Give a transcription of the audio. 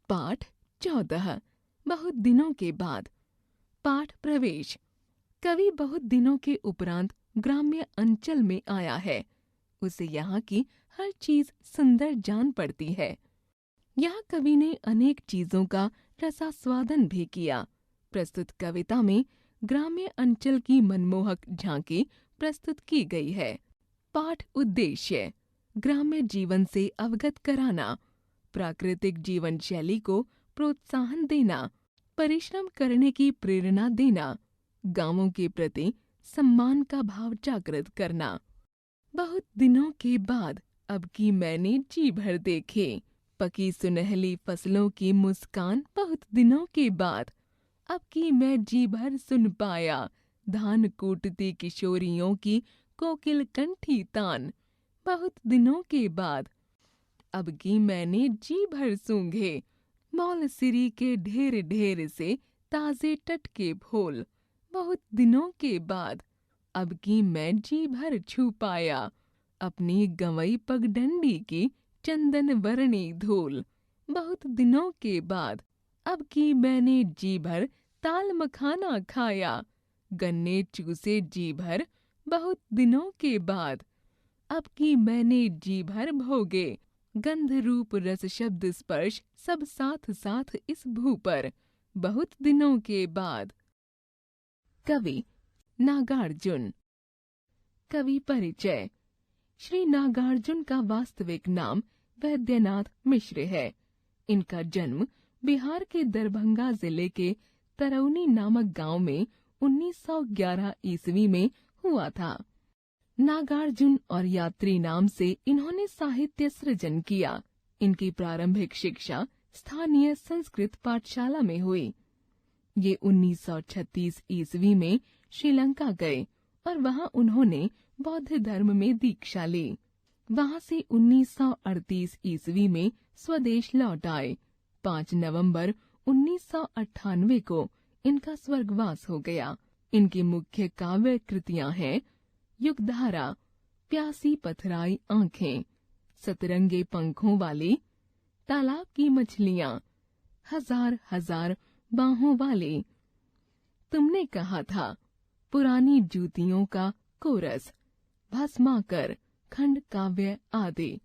पाठ 14 बहुत दिनों के बाद। पाठ प्रवेश। कवि बहुत दिनों के उपरांत ग्राम्य अंचल में आया है। उसे यहाँ की हर चीज सुंदर जान पड़ती है। यहाँ कवि ने अनेक चीजों का रसास्वादन भी किया। प्रस्तुत कविता में ग्राम्य अंचल की मनमोहक झांकी प्रस्तुत की गई है। पाठ उद्देश्य: ग्राम्य जीवन से अवगत कराना, प्राकृतिक जीवन शैली को प्रोत्साहन देना, परिश्रम करने की प्रेरणा देना, गांवों के प्रति सम्मान का भाव जागृत करना। बहुत दिनों के बाद अब की मैंने जी भर देखे पकी सुनहली फसलों की मुस्कान। बहुत दिनों के बाद अब की मैं जी भर सुन पाया धान कूटती किशोरियों की कोकिल कंठी तान। बहुत दिनों के बाद अब की मैंने जी भर सूंघे मौलसिरी के ढेर ढेर से ताजे टटके फूल। बहुत दिनों के बाद अब की मैं जी भर छू पाया अपनी गंवई पगडंडी की चंदन वर्णी धूल। बहुत दिनों के बाद अब की मैंने जी भर ताल मखाना खाया, गन्ने चूसे जी भर। बहुत दिनों के बाद अब की मैंने जी भर भोगे गंध रूप रस शब्द स्पर्श सब साथ साथ इस भू पर। बहुत दिनों के बाद। कवि नागार्जुन। कवि परिचय: श्री नागार्जुन का वास्तविक नाम वैद्यनाथ मिश्र है। इनका जन्म बिहार के दरभंगा जिले के तरौनी नामक गांव में 1911 ईस्वी में हुआ था। नागार्जुन और यात्री नाम से इन्होंने साहित्य सृजन किया। इनकी प्रारंभिक शिक्षा स्थानीय संस्कृत पाठशाला में हुई। ये 1936 ईस्वी में श्रीलंका गए और वहां उन्होंने बौद्ध धर्म में दीक्षा ली। वहां से 1938 ईस्वी में स्वदेश लौट आए। 5 नवंबर 1998 को इनका स्वर्गवास हो गया। इनकी मुख्य काव्य कृतियां हैं युगधारा, प्यासी पथराई आंखें, सतरंगे पंखों वाली, तालाब की मछलियां, हजार हजार बाहों वाले, तुमने कहा था, पुरानी जूतियों का कोरस, भस्माकर, खंड काव्य आदि।